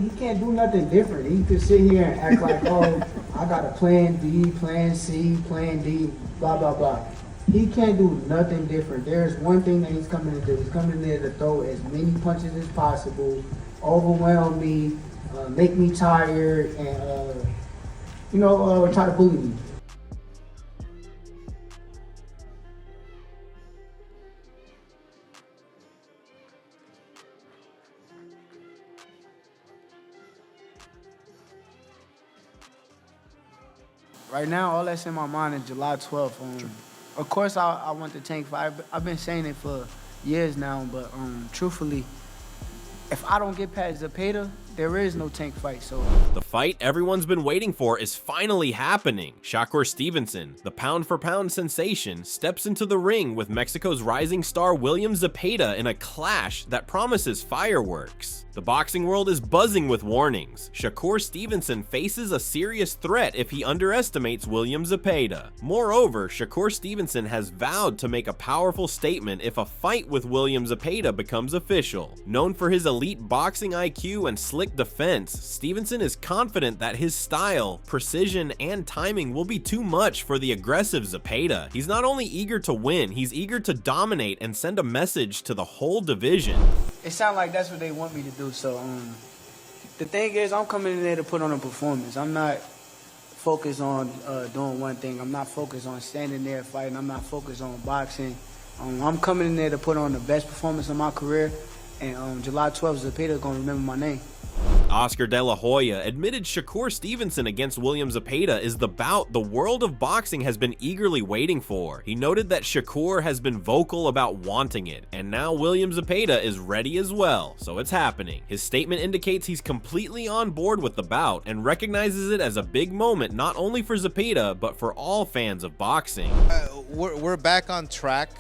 he can't do nothing different. He could sit here and act like, oh, I got a plan B, plan C, plan D, blah, blah, blah. He can't do nothing different. There's one thing that he's coming to do. He's coming there to throw as many punches as possible, overwhelm me, make me tired, and, try to bully me. Right now, all that's in my mind is July 12th. Of course, I want the tank fight. I've been saying it for years now, but truthfully, if I don't get past Zepeda, there is no tank fight. So the fight everyone's been waiting for is finally happening. Shakur Stevenson, the pound-for-pound sensation, steps into the ring with Mexico's rising star William Zepeda in a clash that promises fireworks. The boxing world is buzzing with warnings. Shakur Stevenson faces a serious threat if he underestimates William Zepeda. Moreover, Shakur Stevenson has vowed to make a powerful statement if a fight with William Zepeda becomes official. Known for his elite boxing IQ and slick defense, Stevenson is confident that his style, precision, and timing will be too much for the aggressive Zepeda. He's not only eager to win, he's eager to dominate and send a message to the whole division. It sounds like that's what they want me to do. So the thing is, I'm coming in there to put on a performance. I'm not focused on doing one thing. I'm not focused on standing there fighting. I'm not focused on boxing. I'm coming in there to put on the best performance of my career. And July 12th, Zepeda gonna remember my name. Oscar De La Hoya admitted Shakur Stevenson against William Zepeda is the bout the world of boxing has been eagerly waiting for. He noted that Shakur has been vocal about wanting it, and now William Zepeda is ready as well, so it's happening. His statement indicates he's completely on board with the bout and recognizes it as a big moment not only for Zepeda, but for all fans of boxing. We're back on track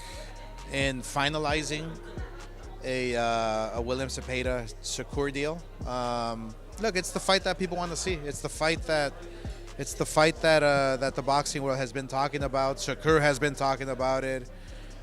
in finalizing a William Zepeda Shakur deal. Look, it's the fight that people want to see. It's the fight that that the boxing world has been talking about. Shakur has been talking about it.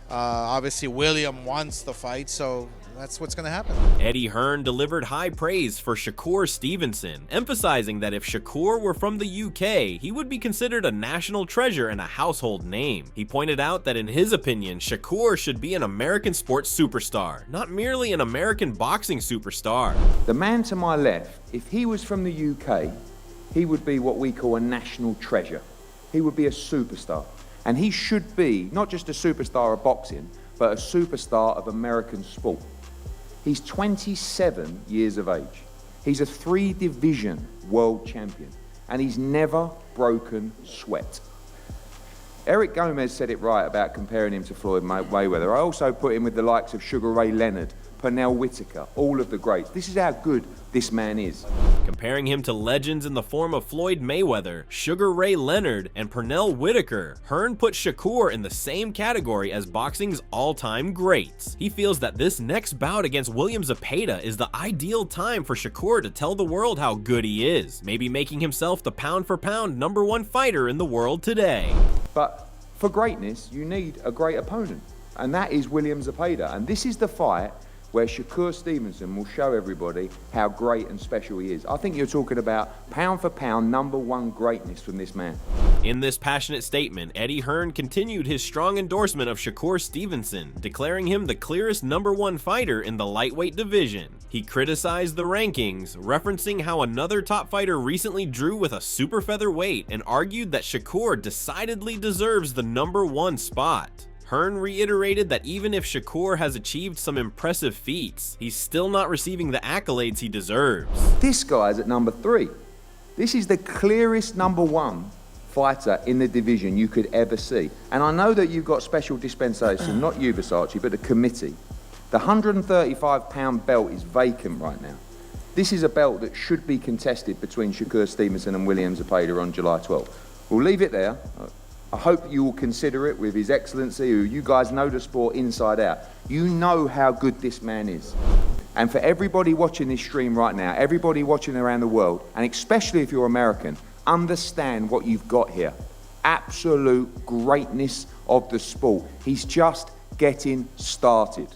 Obviously, William wants the fight, so that's what's going to happen. Eddie Hearn delivered high praise for Shakur Stevenson, emphasizing that if Shakur were from the UK, he would be considered a national treasure and a household name. He pointed out that in his opinion, Shakur should be an American sports superstar, not merely an American boxing superstar. The man to my left, if he was from the UK, he would be what we call a national treasure. He would be a superstar. And he should be not just a superstar of boxing, but a superstar of American sport. He's 27 years of age. He's a 3-division world champion, and he's never broken sweat. Eric Gomez said it right about comparing him to Floyd Mayweather. I also put him with the likes of Sugar Ray Leonard, Pernell Whitaker, all of the greats. This is how good this man is. Comparing him to legends in the form of Floyd Mayweather, Sugar Ray Leonard, and Pernell Whitaker, Hearn put Shakur in the same category as boxing's all-time greats. He feels that this next bout against William Zepeda is the ideal time for Shakur to tell the world how good he is, maybe making himself the pound-for-pound #1 fighter in the world today. But for greatness, you need a great opponent, and that is William Zepeda. And this is the fight where Shakur Stevenson will show everybody how great and special he is. I think you're talking about pound for pound #1 greatness from this man. In this passionate statement, Eddie Hearn continued his strong endorsement of Shakur Stevenson, declaring him the clearest #1 fighter in the lightweight division. He criticized the rankings, referencing how another top fighter recently drew with a super featherweight and argued that Shakur decidedly deserves the #1 spot. Hearn reiterated that even if Shakur has achieved some impressive feats, he's still not receiving the accolades he deserves. This guy's at #3. This is the clearest #1 fighter in the division you could ever see. And I know that you've got special dispensation, not you, Versace, but the committee. The 135-pound belt is vacant right now. This is a belt that should be contested between Shakur Stevenson and William Zepeda on July 12th. We'll leave it there. I hope you will consider it with His Excellency, who you guys know the sport inside out. You know how good this man is. And for everybody watching this stream right now, everybody watching around the world, and especially if you're American, understand what you've got here. Absolute greatness of the sport. He's just getting started.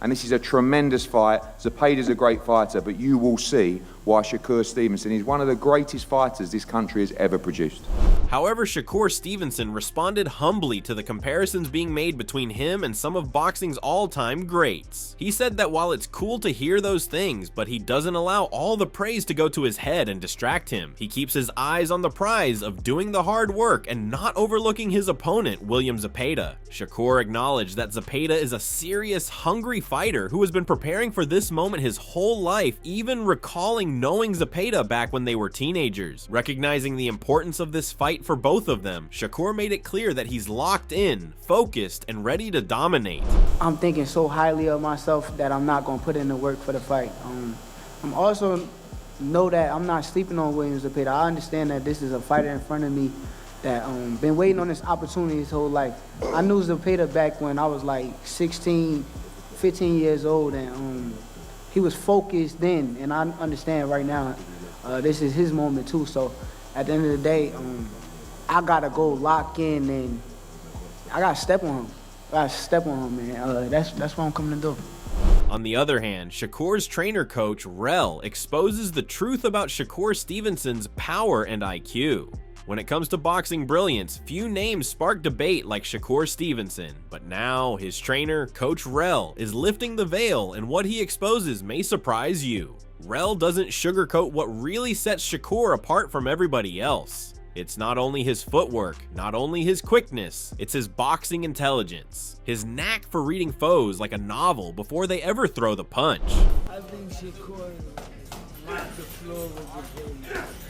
And this is a tremendous fight. Zepeda's a great fighter, but you will see why Shakur Stevenson is one of the greatest fighters this country has ever produced. However, Shakur Stevenson responded humbly to the comparisons being made between him and some of boxing's all-time greats. He said that while it's cool to hear those things, but he doesn't allow all the praise to go to his head and distract him. He keeps his eyes on the prize of doing the hard work and not overlooking his opponent, William Zepeda. Shakur acknowledged that Zepeda is a serious, hungry fighter who has been preparing for this moment his whole life, even recalling knowing Zepeda back when they were teenagers. Recognizing the importance of this fight for both of them, Shakur made it clear that he's locked in, focused, and ready to dominate. I'm thinking so highly of myself that I'm not going to put in the work for the fight. I'm also know that I'm not sleeping on William Zepeda. I understand that this is a fighter in front of me that been waiting on this opportunity his whole life. I knew Zepeda back when I was like 16, 15 years old, and he was focused then, and I understand right now this is his moment too. So at the end of the day, I gotta go lock in, and I gotta step on him. Man. That's what I'm coming to do. On the other hand, Shakur's trainer coach, Rel, exposes the truth about Shakur Stevenson's power and IQ. When it comes to boxing brilliance, few names spark debate like Shakur Stevenson, but now his trainer, Coach Rel, is lifting the veil, and what he exposes may surprise you. Rel doesn't sugarcoat what really sets Shakur apart from everybody else. It's not only his footwork, not only his quickness, it's his boxing intelligence, his knack for reading foes like a novel before they ever throw the punch. I think Shakur mopped the floor with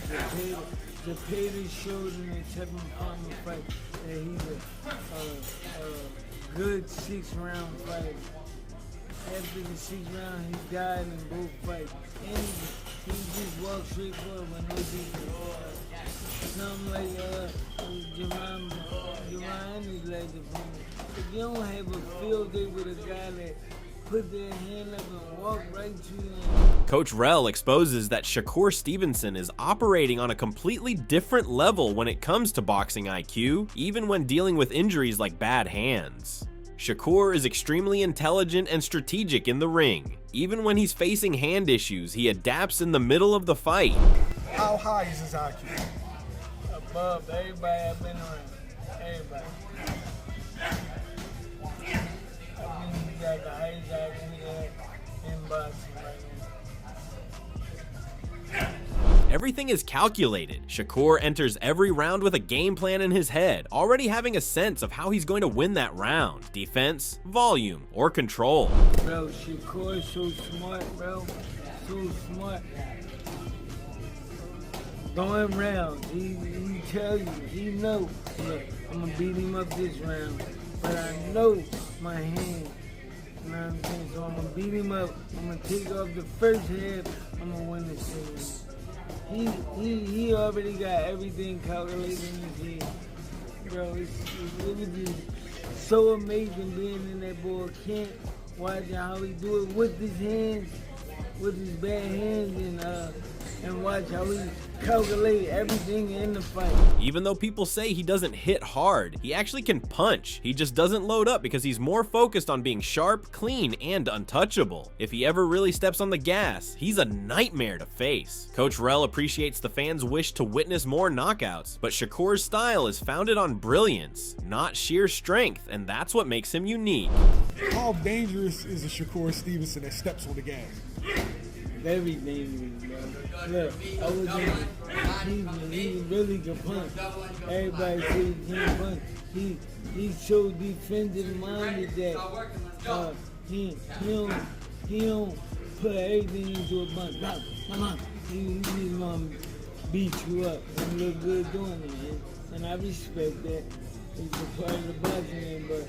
Zepeda. Zepeda showed in the 7th round fight that he's a good 6-round fighter. After the 6th round, he died in both fights. And he just walked straight forward with no defense. Something like Jermaine is like the opponent. If you don't have a field day with a guy that put their hand up and walk right to you. Coach Rel exposes that Shakur Stevenson is operating on a completely different level when it comes to boxing IQ, even when dealing with injuries like bad hands. Shakur is extremely intelligent and strategic in the ring. Even when he's facing hand issues, he adapts in the middle of the fight. How high is his IQ? Above everybody I've been around. Everybody. I think he got the highest IQ in boxing right now. Everything is calculated. Shakur enters every round with a game plan in his head, already having a sense of how he's going to win that round. Defense, volume, or control. Bro, Shakur is so smart, bro. So smart. Going rounds. He tell you, he know. Look, I'm gonna beat him up this round, but I know my hand. You know what I'm saying? So I'm gonna beat him up. I'm gonna take off the first half. I'm gonna win the series. He already got everything calculated in his head. Bro, it was just so amazing being in that boy camp, watching how he do it with his hands, with his bad hands, and watch how he calculate everything in the fight. Even though people say he doesn't hit hard, he actually can punch. He just doesn't load up because he's more focused on being sharp, clean, and untouchable. If he ever really steps on the gas, he's a nightmare to face. Coach Rel appreciates the fans' wish to witness more knockouts, but Shakur's style is founded on brilliance, not sheer strength, and that's what makes him unique. How dangerous is a Shakur Stevenson that steps on the gas? Very dangerous, bro. Look, I was in he really can punch. Everybody say he can't punch. He's so defensive minded that he don't put everything into a bunch. He just gonna beat you up and look good doing it. And I respect that. It's a part of the boxing, but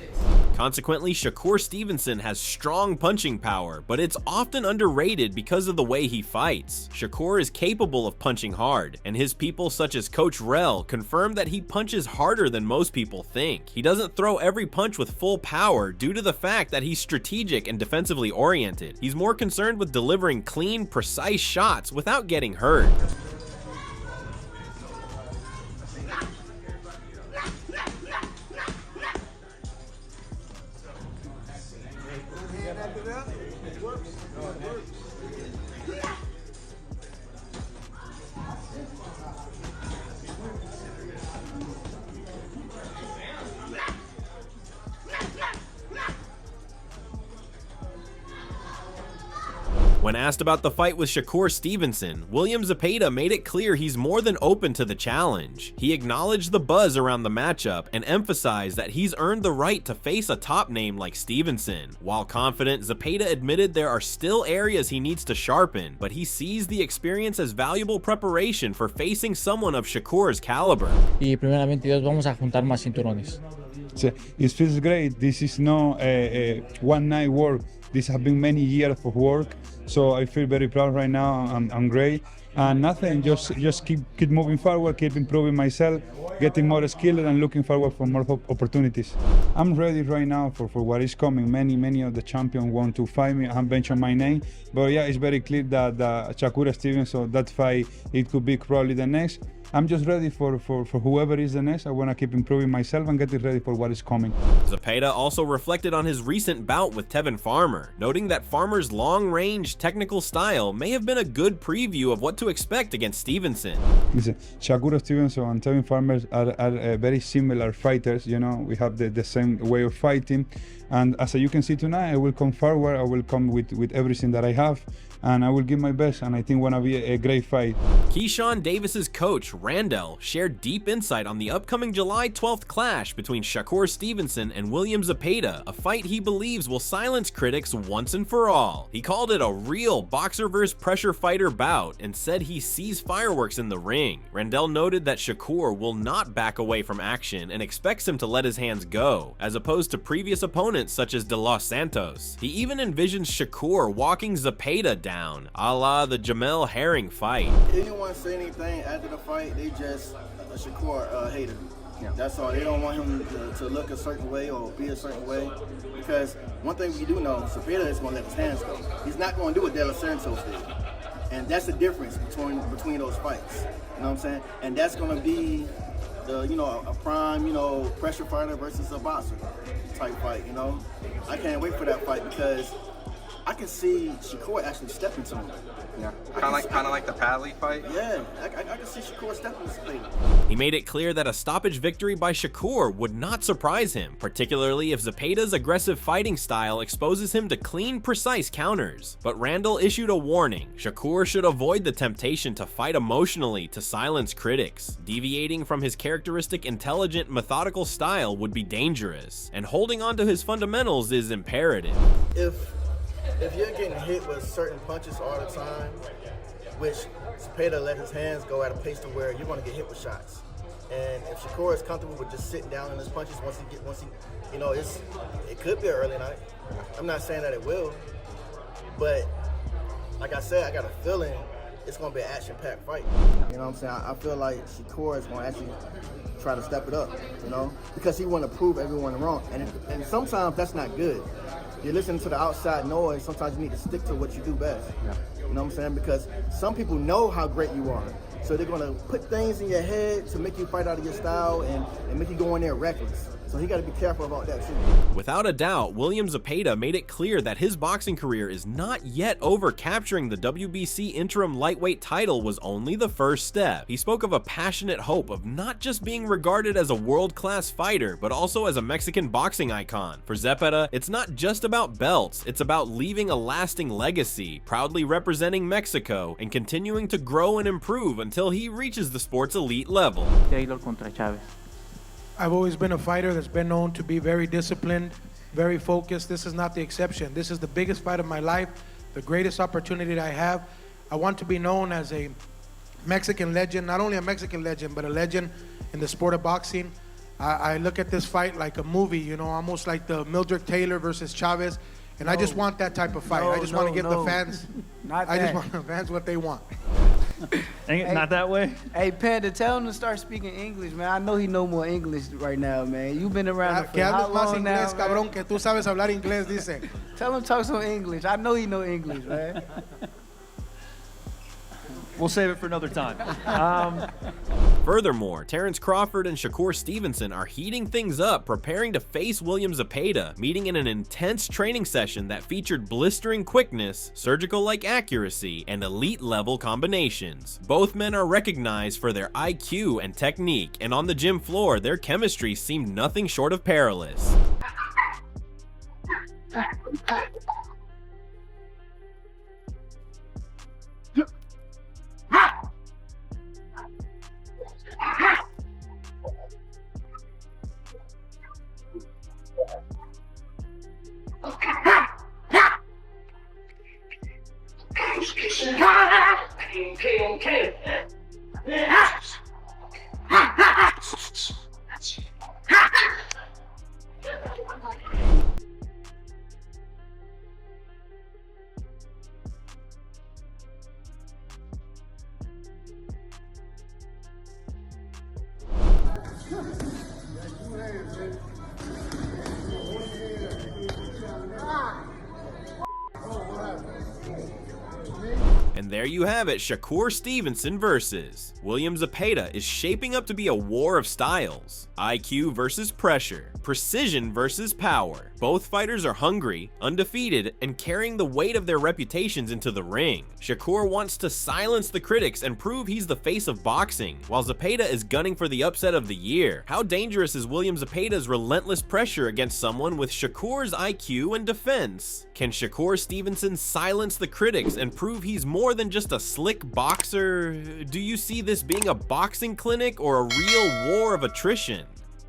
Consequently, Shakur Stevenson has strong punching power, but it's often underrated because of the way he fights. Shakur is capable of punching hard, and his people such as Coach Rel confirm that he punches harder than most people think. He doesn't throw every punch with full power due to the fact that he's strategic and defensively oriented. He's more concerned with delivering clean, precise shots without getting hurt. When asked about the fight with Shakur Stevenson, William Zepeda made it clear he's more than open to the challenge. He acknowledged the buzz around the matchup and emphasized that he's earned the right to face a top name like Stevenson. While confident, Zepeda admitted there are still areas he needs to sharpen, but he sees the experience as valuable preparation for facing someone of Shakur's caliber. Y primeramente Dios, vamos a juntar más cinturones. It feels great. This is not a one night work. This has been many years of work. So I feel very proud right now. I'm great. And nothing, just keep moving forward, keep improving myself, getting more skilled and looking forward for more opportunities. I'm ready right now for what is coming. Many of the champions want to fight me. I haven't mentioned my name, but yeah, it's very clear that Shakur Stevenson, so that fight, it could be probably the next. I'm just ready for whoever is the next. I want to keep improving myself and getting ready for what is coming. Zepeda also reflected on his recent bout with Tevin Farmer, noting that Farmer's long-range technical style may have been a good preview of what to expect against Stevenson. Listen, Shakur Stevenson and Tevin Farmer are very similar fighters. You know, we have the same way of fighting. And as you can see tonight, I will come forward. I will come with everything that I have, and I will give my best. And I think it's gonna be a great fight. Keyshawn Davis's coach, Randall, shared deep insight on the upcoming July 12th clash between Shakur Stevenson and William Zepeda, a fight he believes will silence critics once and for all. He called it a real boxer versus pressure fighter bout and said he sees fireworks in the ring. Randall noted that Shakur will not back away from action and expects him to let his hands go, as opposed to previous opponents such as De Los Santos. He even envisions Shakur walking Zepeda down, a la the Jamel Herring fight. Anyone say anything after the fight, they just a Shakur hater. Yeah. That's all. They don't want him to look a certain way or be a certain way. Because one thing we do know, Zepeda is going to let his hands go. He's not going to do what De Los Santos did. And that's the difference between those fights. You know what I'm saying? And that's going to be a prime, pressure fighter versus a boxer type fight, I can't wait for that fight because I can see Shakur actually step into him. Yeah, kind of like the Padley fight. Yeah, I can see Shakur stepping into Zepeda. He made it clear that a stoppage victory by Shakur would not surprise him, particularly if Zepeda's aggressive fighting style exposes him to clean, precise counters. But Randall issued a warning. Shakur should avoid the temptation to fight emotionally to silence critics. Deviating from his characteristic intelligent, methodical style would be dangerous, and holding on to his fundamentals is imperative. If you're getting hit with certain punches all the time, which Zepeda let his hands go at a pace to where you're going to get hit with shots. And if Shakur is comfortable with just sitting down in his punches, it could be an early night. I'm not saying that it will, but like I said, I got a feeling it's going to be an action-packed fight. You know what I'm saying? I feel like Shakur is going to actually try to step it up, because he want to prove everyone wrong. And sometimes that's not good. You're listening to the outside noise, sometimes you need to stick to what you do best. Yeah. You know what I'm saying? Because some people know how great you are. So they're gonna put things in your head to make you fight out of your style and make you go in there reckless. So he gotta be careful about that too. Without a doubt, William Zepeda made it clear that his boxing career is not yet over. Capturing the WBC interim lightweight title was only the first step. He spoke of a passionate hope of not just being regarded as a world-class fighter, but also as a Mexican boxing icon. For Zepeda, it's not just about belts, it's about leaving a lasting legacy, proudly representing Mexico, and continuing to grow and improve until he reaches the sport's elite level. Taylor contra Chavez. I've always been a fighter that's been known to be very disciplined, very focused. This is not the exception. This is the biggest fight of my life, the greatest opportunity that I have. I want to be known as a Mexican legend, not only a Mexican legend, but a legend in the sport of boxing. I look at this fight like a movie, almost like the Mildred Taylor versus Chavez. And I just want that type of fight. I just want to give the fans, I just want the fans what they want. Not that way? Hey, Panda, tell him to start speaking English, man. I know he know more English right now, man. You've been around for how long now, inglés, cabrón, que tú sabes hablar inglés, dice. Tell him to talk some English. I know he know English, man. We'll save it for another time. Furthermore, Terrence Crawford and Shakur Stevenson are heating things up, preparing to face William Zepeda, meeting in an intense training session that featured blistering quickness, surgical-like accuracy, and elite-level combinations. Both men are recognized for their IQ and technique, and on the gym floor, their chemistry seemed nothing short of perilous. And there you have it, Shakur Stevenson versus William Zepeda is shaping up to be a war of styles. IQ versus pressure, precision versus power. Both fighters are hungry, undefeated, and carrying the weight of their reputations into the ring. Shakur wants to silence the critics and prove he's the face of boxing, while Zepeda is gunning for the upset of the year. How dangerous is William Zepeda's relentless pressure against someone with Shakur's IQ and defense? Can Shakur Stevenson silence the critics and prove he's more than just a slick boxer? Do you see this being a boxing clinic or a real war of attrition?